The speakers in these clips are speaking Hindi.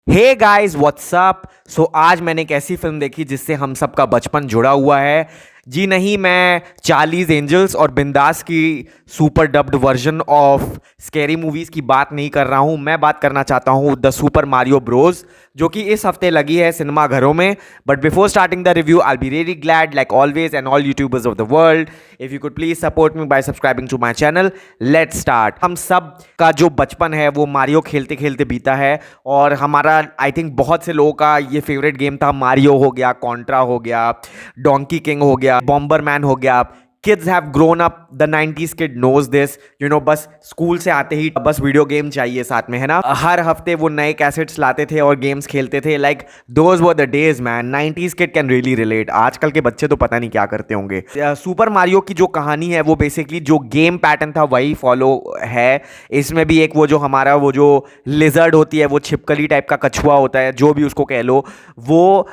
Hey guys what's up. सो आज मैंने एक ऐसी फिल्म देखी जिससे हम सबका बचपन जुड़ा हुआ है। जी नहीं, मैं चार्लीज एंजल्स और बिंदास की super dubbed version of scary movies की बात नहीं कर रहा हूं। मैं बात करना चाहता हूं द सुपर मारियो ब्रोज, जो कि इस हफ्ते लगी है सिनेमा घरों में। But before starting the review I be really glad like always and all YouTubers of the world if you could please support me by subscribing to my channel. Let's start. हम सब का जो बचपन है वो मारियो खेलते खेलते बीता है, और हमारा आई थिंक बहुत से लोगों का ये फेवरेट गेम था। मारियो हो गया, कॉन्ट्रा हो गया, डोंकी किंग हो गया, बॉम्बरमैन हो गया। Kids have grown up, the 90s kid knows this, you know. बस स्कूल से आते ही बस वीडियो गेम चाहिए साथ में, है ना। हर हफ्ते वो नए कैसेट्स लाते थे और गेम्स खेलते थे। Like those were the days man. 90s kid can really relate. आजकल के बच्चे तो पता नहीं क्या करते होंगे। सुपर मारियो की जो कहानी है वो बेसिकली जो गेम पैटर्न था वही फॉलो है। इसमें भी एक वो जो हमारा वो जो लिजर्ड होती है, वो छिपकली टाइप का कछुआ होता है, जो भी उसको कह लो, वो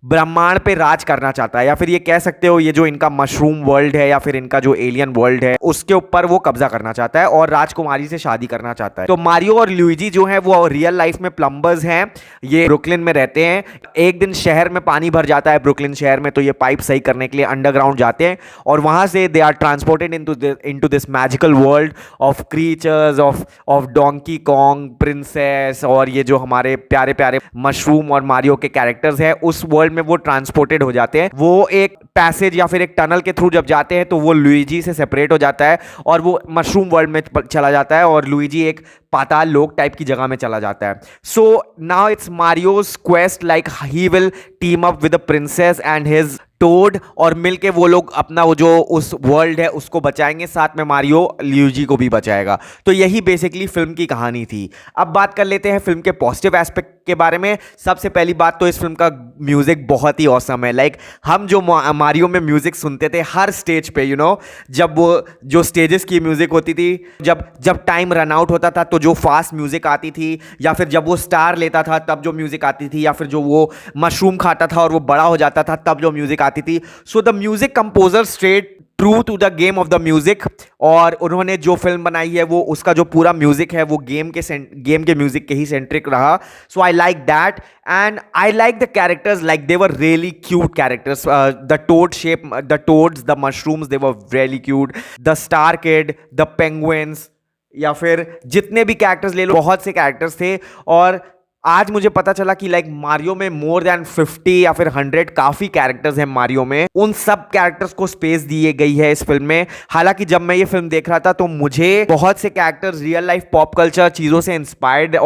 ब्रह्मांड पे राज करना चाहता है। या फिर ये कह सकते हो ये जो इनका मशरूम वर्ल्ड है या फिर इनका जो एलियन वर्ल्ड है उसके ऊपर वो कब्जा करना चाहता है और राजकुमारी से शादी करना चाहता है। तो मारियो और लुइजी जो है वो रियल लाइफ में प्लम्बर्स हैं। ये ब्रुकलिन में रहते हैं। एक दिन शहर में पानी भर जाता है ब्रुकलिन शहर में, तो ये पाइप सही करने के लिए अंडरग्राउंड जाते हैं और वहां से they are transported into this magical world of creatures of Donkey Kong, princess, और ये जो हमारे प्यारे प्यारे मशरूम और मारियो के कैरेक्टर्स हैं उस वर्ल्ड में वो ट्रांसपोर्टेड हो जाते हैं। वो एक पैसेज या फिर एक टनल के थ्रू जब जाते हैं तो वो लुइजी से सेपरेट हो जाता है और वो मशरूम वर्ल्ड में चला जाता है और लुइजी एक पाताल लोक टाइप की जगह में चला जाता है। So now it's Mario's quest, like he will team up with the princess and his toad, और मिलके वो लोग अपना वो जो उस वर्ल्ड है उसको बचाएंगे, साथ में मारियो लुइजी को भी बचाएगा। तो यही बेसिकली फिल्म की कहानी थी। अब बात कर लेते हैं फिल्म के पॉजिटिव एस्पेक्ट के बारे में। सबसे पहली बात तो इस फिल्म का म्यूजिक बहुत ही औसम है। लाइक हम जो मारियो में म्यूजिक सुनते थे हर स्टेज पे, यू नो, जब वो जो स्टेजेस की म्यूजिक होती थी, जब जब टाइम रन आउट होता था तो जो फास्ट म्यूजिक आती थी, या फिर जब वो स्टार लेता था तब जो म्यूजिक आती थी, या फिर जो वो मशरूम खाता था और वो बड़ा हो जाता था तब जो म्यूजिक आती थी। So the music composer straight true to the game of the music, और उन्होंने जो फिल्म बनाई है वो उसका जो पूरा म्यूजिक है वो गेम के म्यूजिक के ही सेंट्रिक रहा। So I like that and I like the characters, like they were really cute characters. The toad shape, the toads, the mushrooms, they were really cute. The star kid, the penguins, या फिर जितने भी कैरेक्टर्स ले लो, बहुत से कैरेक्टर्स थे। और आज मुझे पता चला कि लाइक मारियो में मोर देन 50 या फिर 100 काफी कैरेक्टर्स हैं मारियो में। उन सब कैरेक्टर्स को स्पेस दी गई है इस फिल्म में। हालांकि जब मैं ये फिल्म देख रहा था तो मुझे बहुत से characters real life pop culture चीजों से इंस्पायर्ड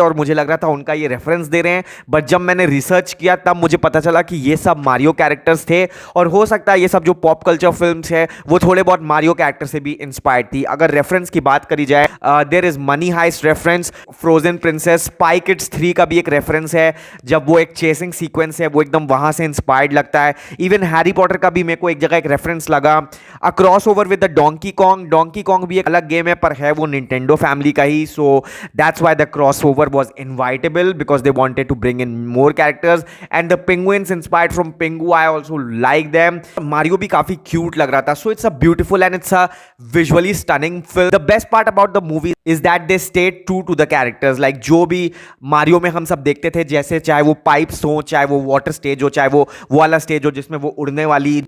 और मुझे लग रहा था उनका ये रेफरेंस दे रहे हैं। बट जब मैंने रिसर्च किया तब मुझे पता चला कि ये सब मारियो कैरेक्टर्स थे, और हो सकता है ये सब जो पॉप कल्चर फिल्म्स है वो थोड़े बहुत मारियो कैरेक्टर से भी इंस्पायर्ड थी। अगर रेफरेंस की बात करी जाए, there is Money Heist reference, Frozen princess, Spy Kids 3 का भी एक रेफरेंस है। जब वो एक चेसिंग सीक्वेंस है वो एकदम वहां से इंस्पायर्ड लगता है। इवन हैरी पॉटर का भी मेरे को एक जगह एक रेफरेंस लगा। A cross over with the donkey Kong. Donkey Kong भी एक अलग गेम है पर है वो निंटेंडो फैमिली का ही। So that's why the cross over was inevitable, because they wanted to bring in more characters. And the penguins inspired from Pengu, I also like them. Mario भी काफी क्यूट लग रहा था। So it's a beautiful and it's a visually stunning film. The best part about the movie is that they stayed true to the characters. Like जो भी मारियो में हम सब देखते थे, जैसे चाहे वो पाइप्स हो, चाहे वो वाटर स्टेज हो, चाहे वो वाला स्टेज हो जिसमें वो उड़ने वाली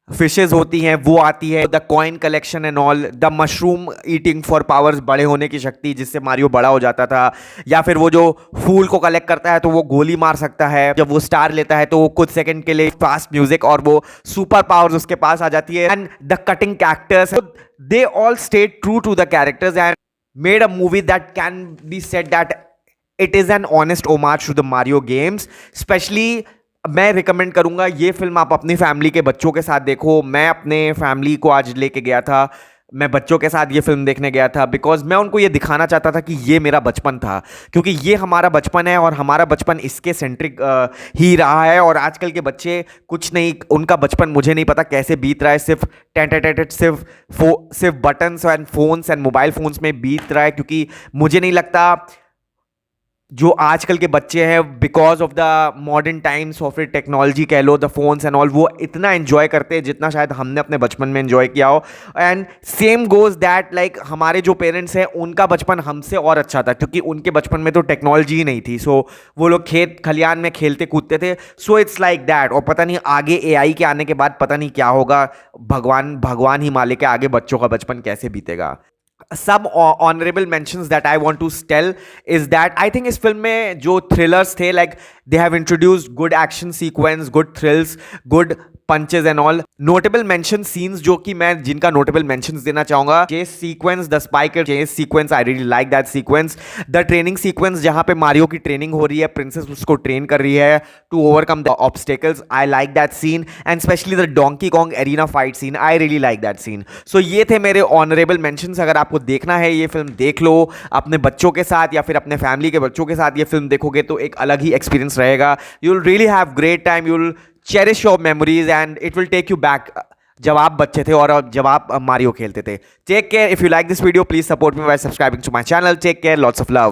फिशेज होती हैं वो आती है, the coin collection and all, the mushroom eating for powers, बड़े होने की शक्ति जिससे मारियो बड़ा हो जाता था, या फिर वो जो फूल को कलेक्ट करता है तो वो गोली मार सकता है, जब वो स्टार लेता है तो वो कुछ सेकंड के लिए फास्ट म्यूजिक और वो सुपर पावर्स उसके पास आ जाती है। And the cutting characters, they all stayed true to the characters and made a movie that can be said that it is an honest homage to the Mario games. Especially मैं रिकमेंड करूंगा ये फिल्म आप अपनी फैमिली के बच्चों के साथ देखो। मैं अपने फैमिली को आज लेके गया था, मैं बच्चों के साथ ये फिल्म देखने गया था बिकॉज मैं उनको ये दिखाना चाहता था कि ये मेरा बचपन था, क्योंकि ये हमारा बचपन है और हमारा बचपन इसके सेंट्रिक ही रहा है। और आजकल के बच्चे कुछ नहीं, उनका बचपन मुझे नहीं पता कैसे बीत रहा है, सिर्फ buttons and phones and mobile phones में बीत रहा है, क्योंकि मुझे नहीं लगता जो आजकल के बच्चे हैं because of the modern times और फिर टेक्नोलॉजी कह लो, द फोन्स एंड ऑल, वो इतना एंजॉय करते हैं जितना शायद हमने अपने बचपन में एंजॉय किया हो। And same goes that like हमारे जो पेरेंट्स हैं उनका बचपन हमसे और अच्छा था, क्योंकि उनके बचपन में तो टेक्नोलॉजी ही नहीं थी। सो वो लोग खेत खलियान में खेलते कूदते थे। So it's like that. और पता नहीं आगे एआई के आने के बाद पता नहीं क्या होगा, भगवान भगवान ही मालिक है आगे बच्चों का बचपन कैसे बीतेगा। Some honorable mentions that I want to tell is that I think इस फिल्म में जो thrillers थे, like they have introduced good action sequence, good thrills, good punches and all. Notable mention scenes जो कि मैं जिनका notable mentions देना चाहूंगा, chase sequence, the spy chase sequence, I really like that sequence. The training sequence जहाँ पे मारियो की ट्रेनिंग हो रही है, प्रिंसेस उसको ट्रेन कर रही है to overcome the obstacles, I like that scene. And especially the Donkey Kong arena fight scene, I really like that scene. So ये थे मेरे honorable mentions। अगर आपको देखना है ये फिल्म देख लो अपने बच्चों के साथ या फिर अपने फैमिली के बच्चों के साथ। ये फिल्म देखोगे तो एक अलग ही एक्सपीरियंस रहेगा। You will really have great time, you will cherish your memories and it will take you back जब आप बच्चे थे और जब आप मारियो खेलते थे। Take care. If you like this video please support me by subscribing to my channel. Take care, lots of love.